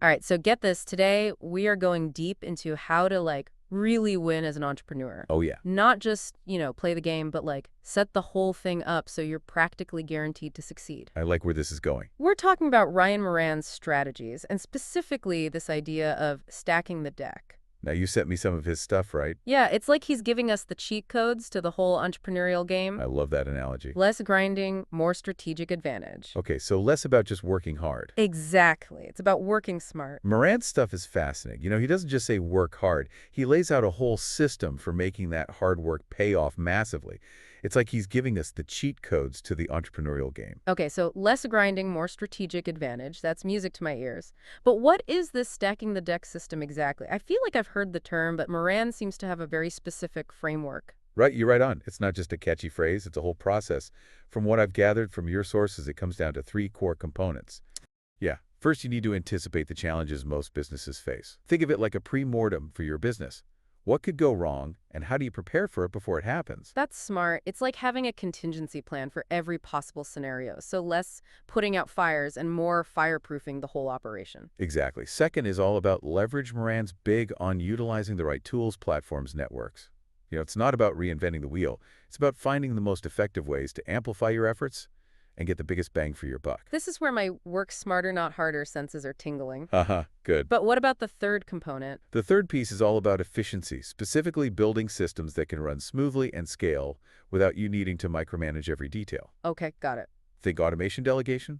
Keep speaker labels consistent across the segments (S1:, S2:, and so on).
S1: All right, so get this. Today, we are going deep into how to really win as an entrepreneur.
S2: Oh, yeah.
S1: Not just, play the game, but set the whole thing up so you're practically guaranteed to succeed.
S2: I like where this is going.
S1: We're talking about Ryan Moran's strategies, and specifically this idea of stacking the deck.
S2: Now, you sent me some of his stuff, right?
S1: Yeah, it's like he's giving us the cheat codes to the whole entrepreneurial game.
S2: I love that analogy.
S1: Less grinding, more strategic advantage.
S2: Okay, so less about just working hard.
S1: Exactly. It's about working smart.
S2: Moran's stuff is fascinating. He doesn't just say work hard. He lays out a whole system for making that hard work pay off massively. It's like he's giving us the cheat codes to the entrepreneurial game.
S1: Okay, so less grinding, more strategic advantage. That's music to my ears. But what is this stacking the deck system exactly? I feel like I've heard the term, but Moran seems to have a very specific framework.
S2: Right, you're right on. It's not just a catchy phrase, it's a whole process. From what I've gathered from your sources, it comes down to three core components. Yeah, first you need to anticipate the challenges most businesses face. Think of it like a pre-mortem for your business. What could go wrong, and how do you prepare for it before it happens?
S1: That's smart. It's like having a contingency plan for every possible scenario. So less putting out fires and more fireproofing the whole operation.
S2: Exactly. Second is all about leverage. Moran's big on utilizing the right tools, platforms, networks. It's not about reinventing the wheel. It's about finding the most effective ways to amplify your efforts and get the biggest bang for your buck.
S1: This is where my work smarter, not harder senses are tingling.
S2: Haha, good.
S1: But what about the third component?
S2: The third piece is all about efficiency, specifically building systems that can run smoothly and scale without you needing to micromanage every detail.
S1: Okay, got it.
S2: Think automation delegation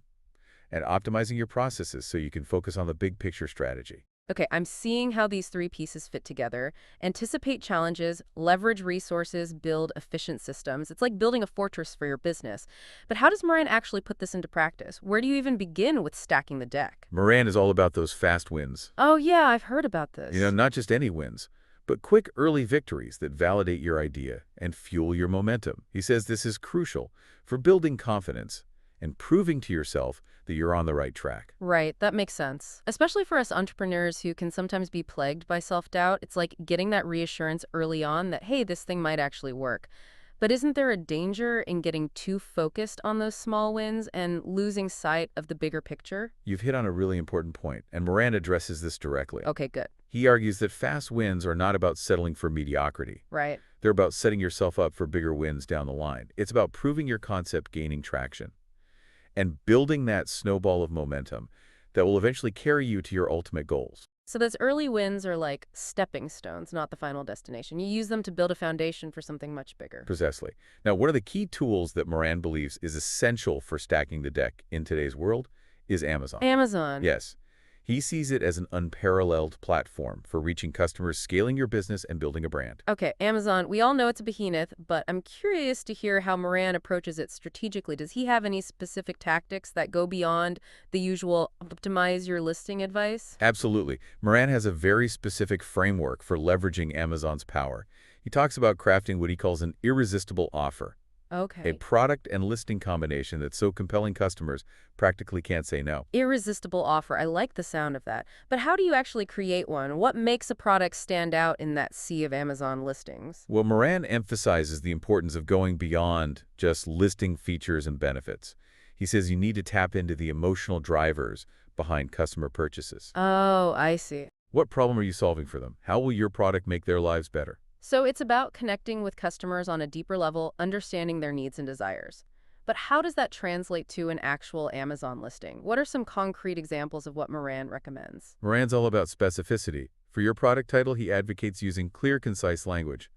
S2: and optimizing your processes so you can focus on the big picture strategy.
S1: Okay, I'm seeing how these three pieces fit together. Anticipate challenges, leverage resources, build efficient systems. It's like building a fortress for your business. But how does Moran actually put this into practice? Where do you even begin with stacking the deck?
S2: Moran is all about those fast wins.
S1: Oh, yeah, I've heard about this.
S2: Not just any wins, but quick early victories that validate your idea and fuel your momentum. He says this is crucial for building confidence and proving to yourself that you're on the right track.
S1: Right, that makes sense. Especially for us entrepreneurs who can sometimes be plagued by self-doubt. It's like getting that reassurance early on that, hey, this thing might actually work. But isn't there a danger in getting too focused on those small wins and losing sight of the bigger picture?
S2: You've hit on a really important point, and Moran addresses this directly.
S1: Okay, good.
S2: He argues that fast wins are not about settling for mediocrity.
S1: Right.
S2: They're about setting yourself up for bigger wins down the line. It's about proving your concept gaining traction and building that snowball of momentum that will eventually carry you to your ultimate goals.
S1: So those early wins are like stepping stones, not the final destination. You use them to build a foundation for something much bigger.
S2: Precisely. Now, one of the key tools that Moran believes is essential for stacking the deck in today's world is Amazon.
S1: Amazon.
S2: Yes. He sees it as an unparalleled platform for reaching customers, scaling your business, and building a brand.
S1: Okay, Amazon, we all know it's a behemoth, but I'm curious to hear how Moran approaches it strategically. Does he have any specific tactics that go beyond the usual optimize your listing advice?
S2: Absolutely. Moran has a very specific framework for leveraging Amazon's power. He talks about crafting what he calls an irresistible offer, a
S1: Okay.
S2: product and listing combination that's so compelling customers practically can't say no.
S1: Irresistible offer. I like the sound of that. But how do you actually create one? What makes a product stand out in that sea of Amazon listings?
S2: Well, Moran emphasizes the importance of going beyond just listing features and benefits. He says you need to tap into the emotional drivers behind customer purchases.
S1: Oh, I see.
S2: What problem are you solving for them? How will your product make their lives better?
S1: So it's about connecting with customers on a deeper level, understanding their needs and desires. But how does that translate to an actual Amazon listing? What are some concrete examples of what Moran recommends?
S2: Moran's all about specificity. For your product title, he advocates using clear, concise language.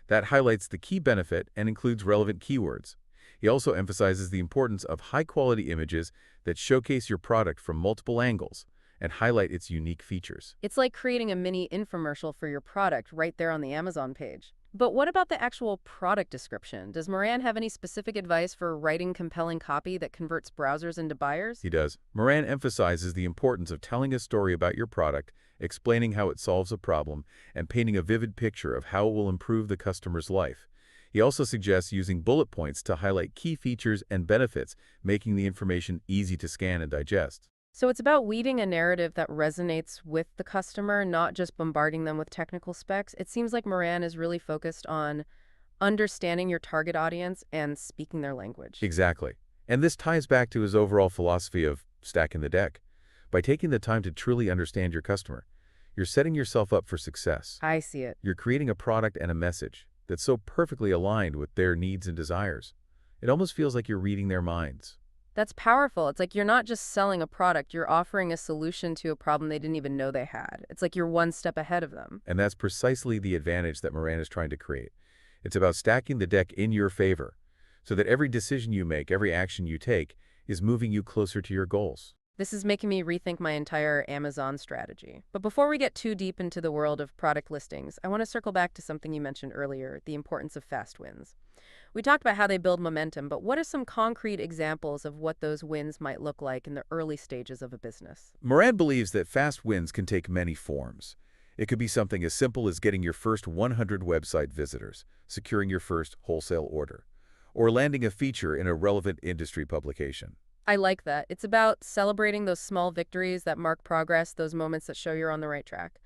S2: That highlights the key benefit and includes relevant keywords. He also emphasizes the importance of high-quality images that showcase your product from multiple angles and highlight its unique features.
S1: It's like creating a mini infomercial for your product right there on the Amazon page. But what about the actual product description? Does Moran have any specific advice for writing compelling copy that converts browsers into buyers?
S2: He does. Moran emphasizes the importance of telling a story about your product, explaining how it solves a problem, and painting a vivid picture of how it will improve the customer's life. He also suggests using bullet points to highlight key features and benefits, making the information easy to scan and digest.
S1: So it's about weaving a narrative that resonates with the customer, not just bombarding them with technical specs. It seems like Moran is really focused on understanding your target audience and speaking their language.
S2: Exactly. And this ties back to his overall philosophy of stacking the deck. By taking the time to truly understand your customer, you're setting yourself up for success.
S1: I see it.
S2: You're creating a product and a message that's so perfectly aligned with their needs and desires. It almost feels like you're reading their minds.
S1: That's powerful. It's like you're not just selling a product, you're offering a solution to a problem they didn't even know they had. It's like you're one step ahead of them.
S2: And that's precisely the advantage that Moran is trying to create. It's about stacking the deck in your favor, so that every decision you make, every action you take, is moving you closer to your goals.
S1: This is making me rethink my entire Amazon strategy. But before we get too deep into the world of product listings, I want to circle back to something you mentioned earlier, the importance of fast wins. We talked about how they build momentum, but what are some concrete examples of what those wins might look like in the early stages of a business?
S2: Moran believes that fast wins can take many forms. It could be something as simple as getting your first 100 website visitors, securing your first wholesale order, or landing a feature in a relevant industry publication.
S1: I like that. It's about celebrating those small victories that mark progress, those moments that show you're on the right track.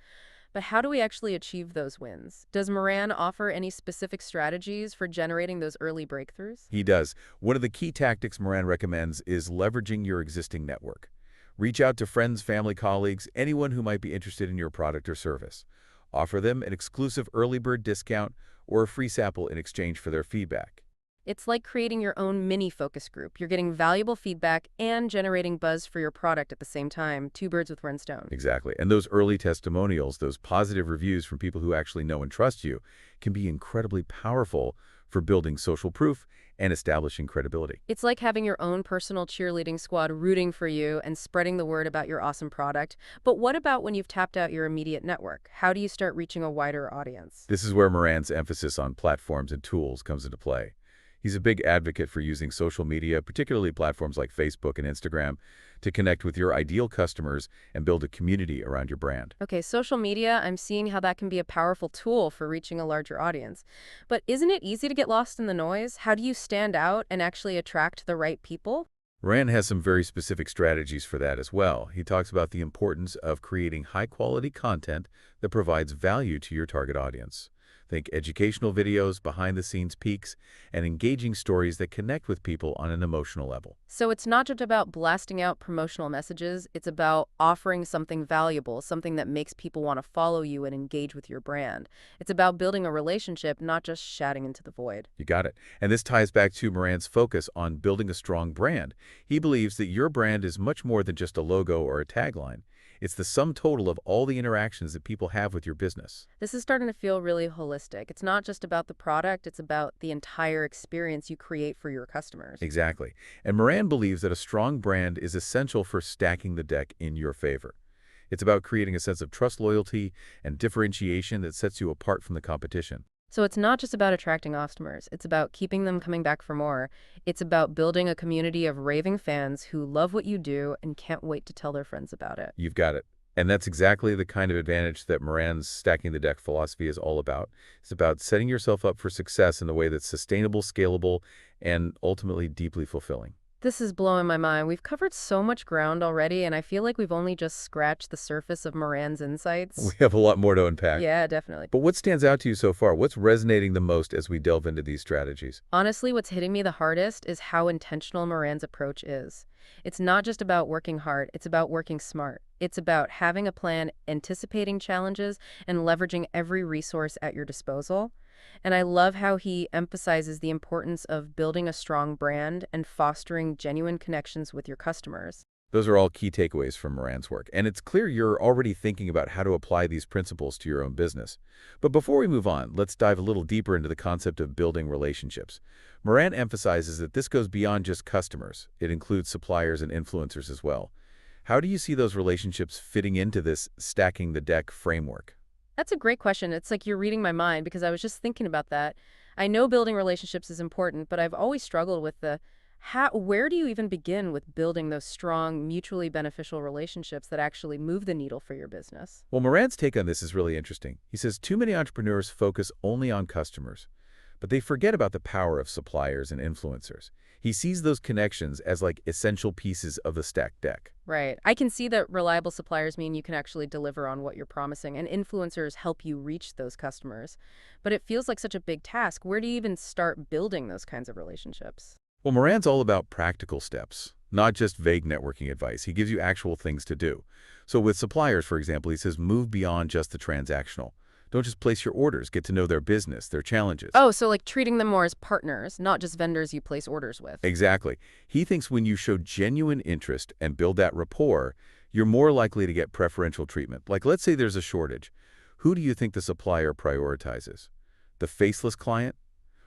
S1: But how do we actually achieve those wins? Does Moran offer any specific strategies for generating those early breakthroughs?
S2: He does. One of the key tactics Moran recommends is leveraging your existing network. Reach out to friends, family, colleagues, anyone who might be interested in your product or service. Offer them an exclusive early bird discount or a free sample in exchange for their feedback.
S1: It's like creating your own mini focus group. You're getting valuable feedback and generating buzz for your product at the same time. Two birds with one stone.
S2: Exactly. And those early testimonials, those positive reviews from people who actually know and trust you, can be incredibly powerful for building social proof and establishing credibility.
S1: It's like having your own personal cheerleading squad rooting for you and spreading the word about your awesome product. But what about when you've tapped out your immediate network? How do you start reaching a wider audience?
S2: This is where Moran's emphasis on platforms and tools comes into play. He's a big advocate for using social media, particularly platforms like Facebook and Instagram, to connect with your ideal customers and build a community around your brand.
S1: Okay, social media, I'm seeing how that can be a powerful tool for reaching a larger audience. But isn't it easy to get lost in the noise? How do you stand out and actually attract the right people?
S2: Moran has some very specific strategies for that as well. He talks about the importance of creating high-quality content that provides value to your target audience. Think educational videos, behind-the-scenes peeks, and engaging stories that connect with people on an emotional level.
S1: So it's not just about blasting out promotional messages, it's about offering something valuable, something that makes people want to follow you and engage with your brand. It's about building a relationship, not just shouting into the void.
S2: You got it. And this ties back to Moran's focus on building a strong brand. He believes that your brand is much more than just a logo or a tagline. It's the sum total of all the interactions that people have with your business.
S1: This is starting to feel really holistic. It's not just about the product, it's about the entire experience you create for your customers.
S2: Exactly. And Moran believes that a strong brand is essential for stacking the deck in your favor. It's about creating a sense of trust, loyalty, and differentiation that sets you apart from the competition.
S1: So it's not just about attracting customers, it's about keeping them coming back for more. It's about building a community of raving fans who love what you do and can't wait to tell their friends about it.
S2: You've got it. And that's exactly the kind of advantage that Moran's stacking the deck philosophy is all about. It's about setting yourself up for success in a way that's sustainable, scalable, and ultimately deeply fulfilling.
S1: This is blowing my mind. We've covered so much ground already, and I feel like we've only just scratched the surface of Moran's insights.
S2: We have a lot more to unpack.
S1: Yeah, definitely.
S2: But what stands out to you so far? What's resonating the most as we delve into these strategies?
S1: Honestly, what's hitting me the hardest is how intentional Moran's approach is. It's not just about working hard, it's about working smart. It's about having a plan, anticipating challenges, and leveraging every resource at your disposal. And I love how he emphasizes the importance of building a strong brand and fostering genuine connections with your customers.
S2: Those are all key takeaways from Moran's work, and it's clear you're already thinking about how to apply these principles to your own business. But before we move on, let's dive a little deeper into the concept of building relationships. Moran emphasizes that this goes beyond just customers. It includes suppliers and influencers as well. How do you see those relationships fitting into this stacking the deck framework?
S1: That's a great question. It's like you're reading my mind because I was just thinking about that. I know building relationships is important, but I've always struggled with where do you even begin with building those strong, mutually beneficial relationships that actually move the needle for your business?
S2: Well, Moran's take on this is really interesting. He says too many entrepreneurs focus only on customers, but they forget about the power of suppliers and influencers. He sees those connections as like essential pieces of the stacked deck.
S1: Right. I can see that reliable suppliers mean you can actually deliver on what you're promising, and influencers help you reach those customers. But it feels like such a big task. Where do you even start building those kinds of relationships?
S2: Well, Moran's all about practical steps. not just vague networking advice. He gives you actual things to do. So with suppliers, for example, he says move beyond just the transactional. Don't just place your orders. Get to know their business, their challenges.
S1: Oh, so like treating them more as partners, not just vendors you place orders with.
S2: Exactly. He thinks when you show genuine interest and build that rapport, you're more likely to get preferential treatment. Like, let's say there's a shortage. Who do you think the supplier prioritizes? The faceless client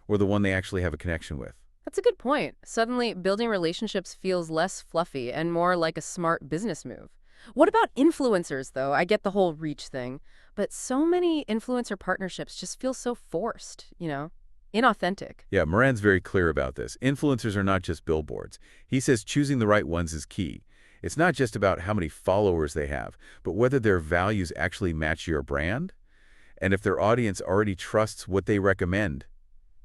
S2: or the one they actually have a connection with?
S1: That's a good point. Suddenly, building relationships feels less fluffy and more like a smart business move. What about influencers, though? I get the whole reach thing, but so many influencer partnerships just feel so forced, inauthentic.
S2: Yeah, Moran's very clear about this. Influencers are not just billboards. He says choosing the right ones is key. It's not just about how many followers they have, but whether their values actually match your brand, and if their audience already trusts what they recommend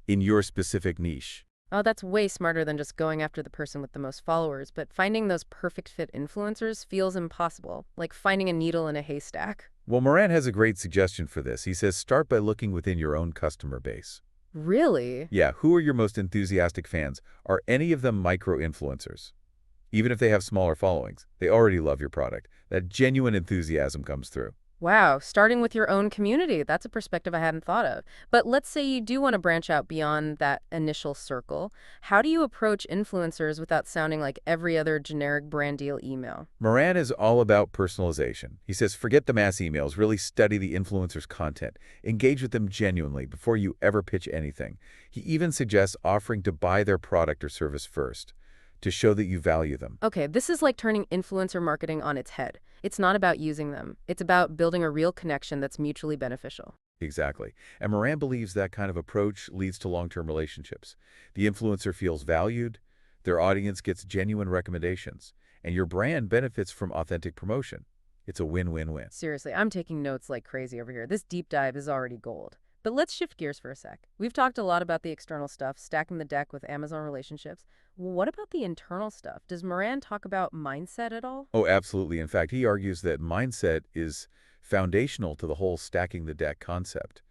S2: in your specific niche.
S1: Oh, that's way smarter than just going after the person with the most followers, but finding those perfect fit influencers feels impossible, like finding a needle in a haystack.
S2: Well, Moran has a great suggestion for this. He says start by looking within your own customer base.
S1: Really?
S2: Yeah, who are your most enthusiastic fans? Are any of them micro-influencers? Even if they have smaller followings, they already love your product. That genuine enthusiasm comes through.
S1: Wow, starting with your own community, that's a perspective I hadn't thought of. But let's say you do want to branch out beyond that initial circle. How do you approach influencers without sounding like every other generic brand deal email?
S2: Moran is all about personalization. He says forget the mass emails, really study the influencer's content. Engage with them genuinely before you ever pitch anything. He even suggests offering to buy their product or service first, to show that you value them.
S1: Okay, this is like turning influencer marketing on its head. It's not about using them. It's about building a real connection that's mutually beneficial.
S2: Exactly. And Moran believes that kind of approach leads to long-term relationships. The influencer feels valued, their audience gets genuine recommendations, and your brand benefits from authentic promotion. It's a win-win-win.
S1: Seriously, I'm taking notes like crazy over here. This deep dive is already gold. But let's shift gears for a sec. We've talked a lot about the external stuff, stacking the deck with Amazon relationships. What about the internal stuff? Does Moran talk about mindset at all?
S2: Oh, absolutely. In fact, he argues that mindset is foundational to the whole stacking the deck concept.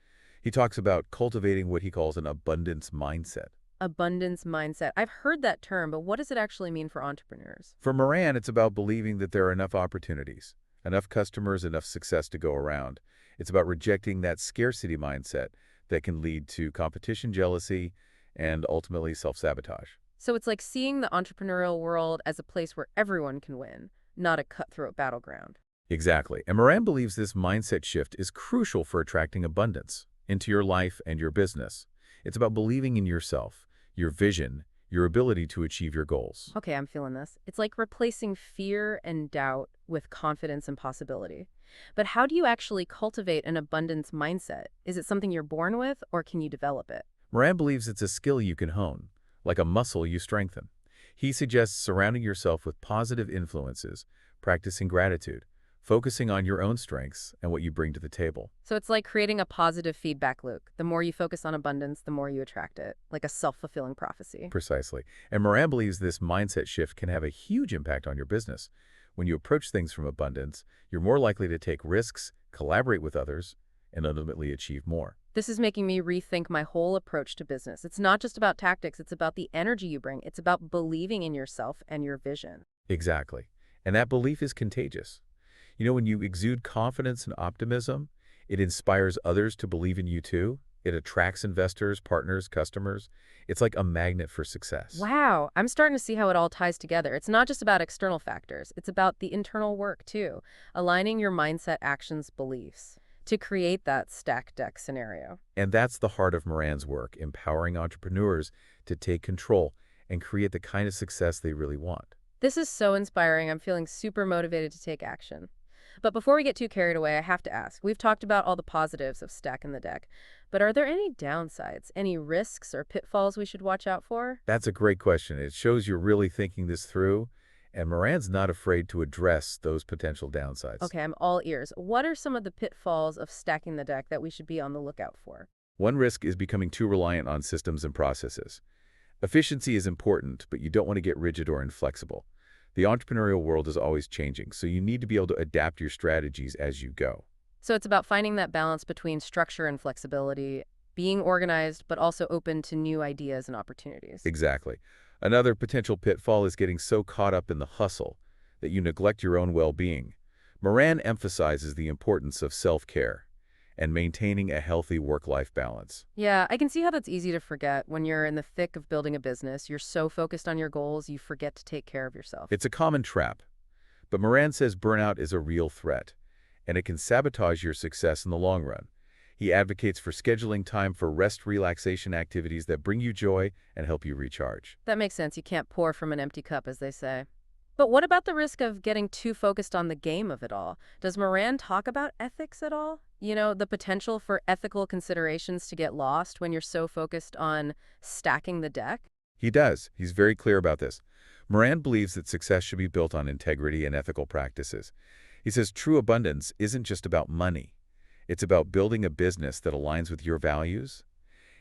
S2: He talks about cultivating what he calls an abundance mindset.
S1: Abundance mindset. I've heard that term, but what does it actually mean for entrepreneurs?
S2: For Moran, it's about believing that there are enough opportunities, enough customers, enough success to go around. It's about rejecting that scarcity mindset that can lead to competition jealousy and ultimately self-sabotage.
S1: So it's like seeing the entrepreneurial world as a place where everyone can win, not a cutthroat battleground.
S2: Exactly. And Moran believes this mindset shift is crucial for attracting abundance into your life and your business. It's about believing in yourself, your vision, your ability to achieve your goals.
S1: Okay, I'm feeling this. It's like replacing fear and doubt with confidence and possibility. But how do you actually cultivate an abundance mindset? Is it something you're born with, or can you develop it?
S2: Moran believes it's a skill you can hone, like a muscle you strengthen. He suggests surrounding yourself with positive influences, practicing gratitude, focusing on your own strengths and what you bring to the table.
S1: So it's like creating a positive feedback loop. The more you focus on abundance, the more you attract it, like a self-fulfilling prophecy.
S2: Precisely. And Moran believes this mindset shift can have a huge impact on your business. When you approach things from abundance, you're more likely to take risks, collaborate with others, and ultimately achieve more.
S1: This is making me rethink my whole approach to business. It's not just about tactics, it's about the energy you bring. It's about believing in yourself and your vision.
S2: Exactly. And that belief is contagious. You know, when you exude confidence and optimism, it inspires others to believe in you too. It attracts investors, partners, customers. It's like a magnet for success.
S1: Wow, I'm starting to see how it all ties together. It's not just about external factors, it's about the internal work too, aligning your mindset, actions, beliefs to create that stack deck scenario.
S2: And that's the heart of Moran's work, empowering entrepreneurs to take control and create the kind of success they really want.
S1: This is so inspiring. I'm feeling super motivated to take action. But before we get too carried away, I have to ask. We've talked about all the positives of stacking the deck, but are there any downsides, any risks or pitfalls we should watch out for?
S2: That's a great question. It shows you're really thinking this through, and Moran's not afraid to address those potential downsides.
S1: Okay, I'm all ears. What are some of the pitfalls of stacking the deck that we should be on the lookout for?
S2: One risk is becoming too reliant on systems and processes. Efficiency is important, but you don't want to get rigid or inflexible. The entrepreneurial world is always changing, so you need to be able to adapt your strategies as you go.
S1: So it's about finding that balance between structure and flexibility, being organized, but also open to new ideas and opportunities.
S2: Exactly. Another potential pitfall is getting so caught up in the hustle that you neglect your own well-being. Moran emphasizes the importance of self-care and maintaining a healthy work-life balance.
S1: Yeah, I can see how that's easy to forget when you're in the thick of building a business. You're so focused on your goals, you forget to take care of yourself.
S2: It's a common trap, but Moran says burnout is a real threat, and it can sabotage your success in the long run. He advocates for scheduling time for rest relaxation activities that bring you joy and help you recharge.
S1: That makes sense. You can't pour from an empty cup, as they say. But what about the risk of getting too focused on the game of it all? Does Moran talk about ethics at all? The potential for ethical considerations to get lost when you're so focused on stacking the deck?
S2: He does. He's very clear about this. Moran believes that success should be built on integrity and ethical practices. He says true abundance isn't just about money. It's about building a business that aligns with your values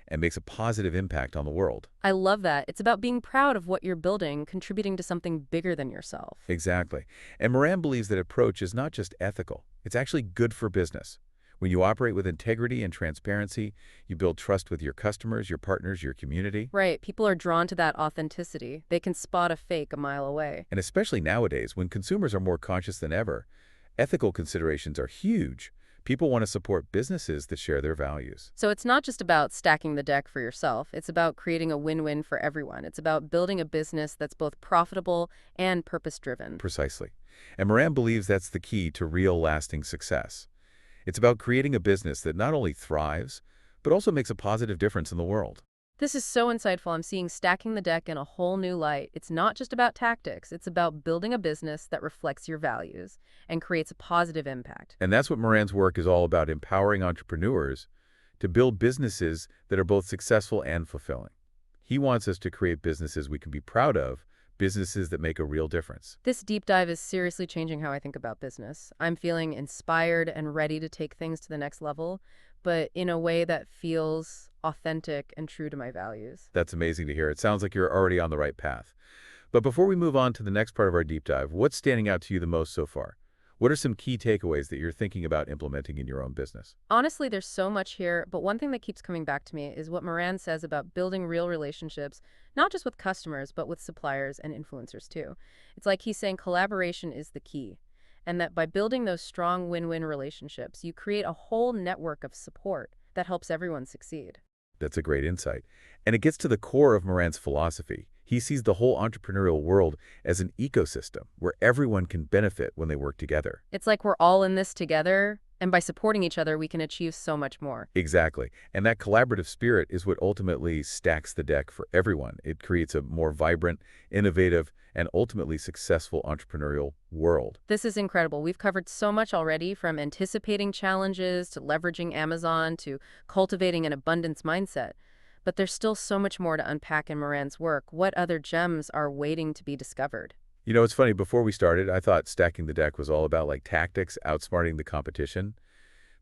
S2: and makes a positive impact on the world.
S1: I love that. It's about being proud of what you're building, contributing to something bigger than yourself.
S2: Exactly. And Moran believes that approach is not just ethical, it's actually good for business. When you operate with integrity and transparency, you build trust with your customers, your partners, your community.
S1: Right. People are drawn to that authenticity. They can spot a fake a mile away.
S2: And especially nowadays, when consumers are more conscious than ever, ethical considerations are huge. People want to support businesses that share their values.
S1: So it's not just about stacking the deck for yourself. It's about creating a win-win for everyone. It's about building a business that's both profitable and purpose-driven.
S2: Precisely. And Moran believes that's the key to real lasting success. It's about creating a business that not only thrives, but also makes a positive difference in the world.
S1: This is so insightful. I'm seeing stacking the deck in a whole new light. It's not just about tactics. It's about building a business that reflects your values and creates a positive impact.
S2: And that's what Moran's work is all about, empowering entrepreneurs to build businesses that are both successful and fulfilling. He wants us to create businesses we can be proud of, businesses that make a real difference.
S1: This deep dive is seriously changing how I think about business. I'm feeling inspired and ready to take things to the next level, but in a way that feels authentic and true to my values.
S2: That's amazing to hear. It sounds like you're already on the right path. But before we move on to the next part of our deep dive, what's standing out to you the most so far? What are some key takeaways that you're thinking about implementing in your own business?
S1: Honestly, there's so much here, but one thing that keeps coming back to me is what Moran says about building real relationships, not just with customers, but with suppliers and influencers too. It's like he's saying collaboration is the key, and that by building those strong win-win relationships, you create a whole network of support that helps everyone succeed.
S2: That's a great insight. And it gets to the core of Moran's philosophy. He sees the whole entrepreneurial world as an ecosystem where everyone can benefit when they work together.
S1: It's like we're all in this together, and by supporting each other, we can achieve so much more.
S2: Exactly. And that collaborative spirit is what ultimately stacks the deck for everyone. It creates a more vibrant, innovative, and ultimately successful entrepreneurial world.
S1: This is incredible. We've covered so much already, from anticipating challenges to leveraging Amazon to cultivating an abundance mindset. But there's still so much more to unpack in Moran's work. What other gems are waiting to be discovered?
S2: You know, it's funny, before we started, I thought stacking the deck was all about like tactics, outsmarting the competition.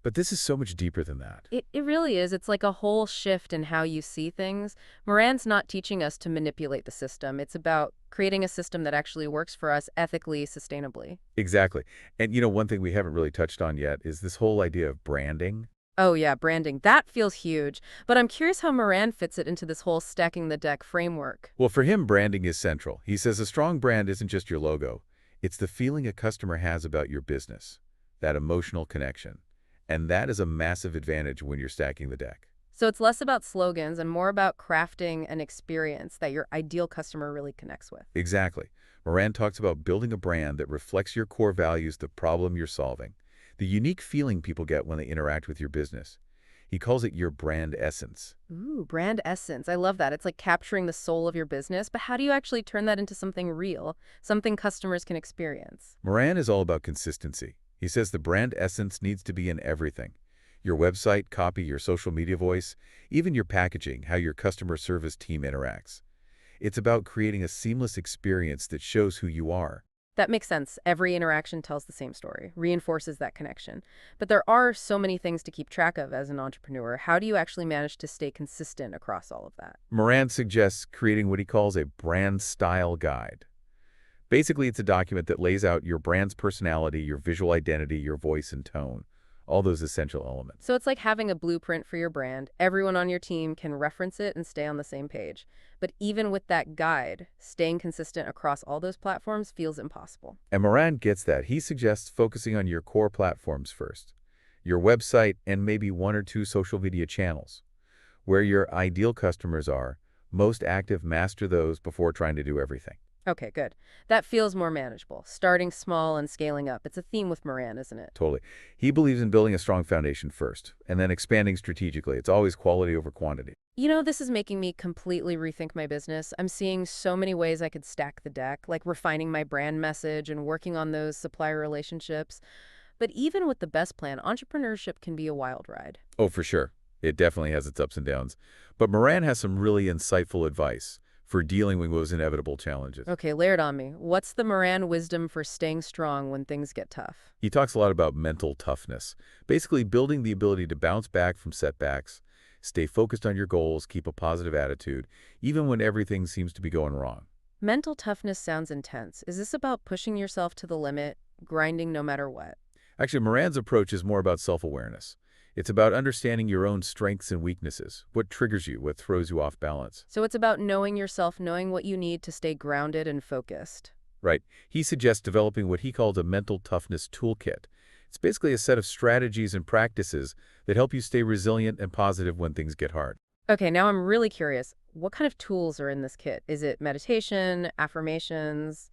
S2: But this is so much deeper than that.
S1: It really is. It's like a whole shift in how you see things. Moran's not teaching us to manipulate the system. It's about creating a system that actually works for us ethically, sustainably.
S2: Exactly. And you know, one thing we haven't really touched on yet is this whole idea of branding.
S1: Oh yeah, branding. That feels huge. But I'm curious how Moran fits it into this whole stacking the deck framework.
S2: Well, for him, branding is central. He says a strong brand isn't just your logo. It's the feeling a customer has about your business, that emotional connection. And that is a massive advantage when you're stacking the deck.
S1: So it's less about slogans and more about crafting an experience that your ideal customer really connects with.
S2: Exactly. Moran talks about building a brand that reflects your core values, the problem you're solving, the unique feeling people get when they interact with your business. He calls it your brand essence.
S1: Ooh, brand essence. I love that. It's like capturing the soul of your business, but how do you actually turn that into something real, something customers can experience?
S2: Moran is all about consistency. He says the brand essence needs to be in everything. Your website, copy, your social media voice, even your packaging, how your customer service team interacts. It's about creating a seamless experience that shows who you are.
S1: That makes sense. Every interaction tells the same story, reinforces that connection. But there are so many things to keep track of as an entrepreneur. How do you actually manage to stay consistent across all of that?
S2: Moran suggests creating what he calls a brand style guide. Basically, it's a document that lays out your brand's personality, your visual identity, your voice and tone, all those essential elements.
S1: So it's like having a blueprint for your brand. Everyone on your team can reference it and stay on the same page. But even with that guide, staying consistent across all those platforms feels impossible.
S2: And Moran gets that. He suggests focusing on your core platforms first, your website and maybe one or two social media channels. Where your ideal customers are, most active, master those before trying to do everything.
S1: Okay, good. That feels more manageable. Starting small and scaling up. It's a theme with Moran, isn't it?
S2: Totally. He believes in building a strong foundation first, and then expanding strategically. It's always quality over quantity.
S1: This is making me completely rethink my business. I'm seeing so many ways I could stack the deck, like refining my brand message and working on those supplier relationships. But even with the best plan, entrepreneurship can be a wild ride.
S2: Oh, for sure. It definitely has its ups and downs. But Moran has some really insightful advice for dealing with those inevitable challenges.
S1: Okay, lay it on me. What's the Moran wisdom for staying strong when things get tough?
S2: He talks a lot about mental toughness, basically building the ability to bounce back from setbacks, stay focused on your goals, keep a positive attitude, even when everything seems to be going wrong.
S1: Mental toughness sounds intense. Is this about pushing yourself to the limit, grinding no matter what?
S2: Actually, Moran's approach is more about self-awareness. It's about understanding your own strengths and weaknesses, what triggers you, what throws you off balance.
S1: So it's about knowing yourself, knowing what you need to stay grounded and focused.
S2: Right. He suggests developing what he calls a mental toughness toolkit. It's basically a set of strategies and practices that help you stay resilient and positive when things get hard.
S1: Okay, now I'm really curious. What kind of tools are in this kit? Is it meditation, affirmations,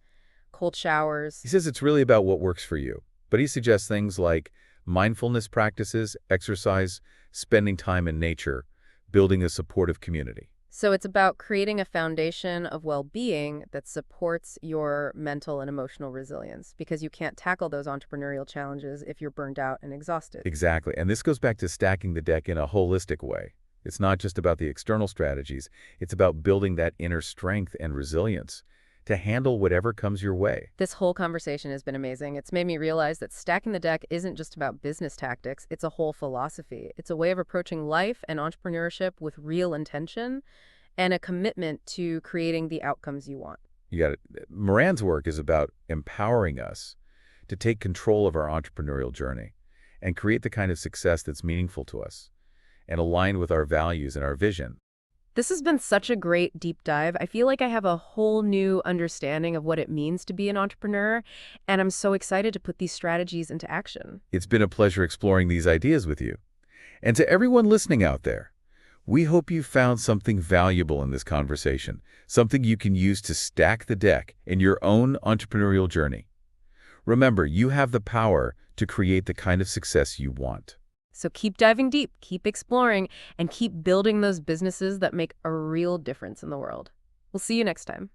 S1: cold
S2: He
S1: showers?
S2: says it's really about what works for you, but he suggests things like mindfulness practices, exercise, spending time in nature, building a supportive community.
S1: So it's about creating a foundation of well-being that supports your mental and emotional resilience because you can't tackle those entrepreneurial challenges if you're burned out and exhausted.
S2: Exactly. And this goes back to stacking the deck in a holistic way. It's not just about the external strategies. It's about building that inner strength and resilience to handle whatever comes your way.
S1: This whole conversation has been amazing. It's made me realize that stacking the deck isn't just about business tactics. It's a whole philosophy. It's a way of approaching life and entrepreneurship with real intention and a commitment to creating the outcomes you want.
S2: You got it. Moran's work is about empowering us to take control of our entrepreneurial journey and create the kind of success that's meaningful to us and aligned with our values and our vision.
S1: This has been such a great deep dive. I feel like I have a whole new understanding of what it means to be an entrepreneur, and I'm so excited to put these strategies into action.
S2: It's been a pleasure exploring these ideas with you. And to everyone listening out there, we hope you found something valuable in this conversation, something you can use to stack the deck in your own entrepreneurial journey. Remember, you have the power to create the kind of success you want.
S1: So keep diving deep, keep exploring, and keep building those businesses that make a real difference in the world. We'll see you next time.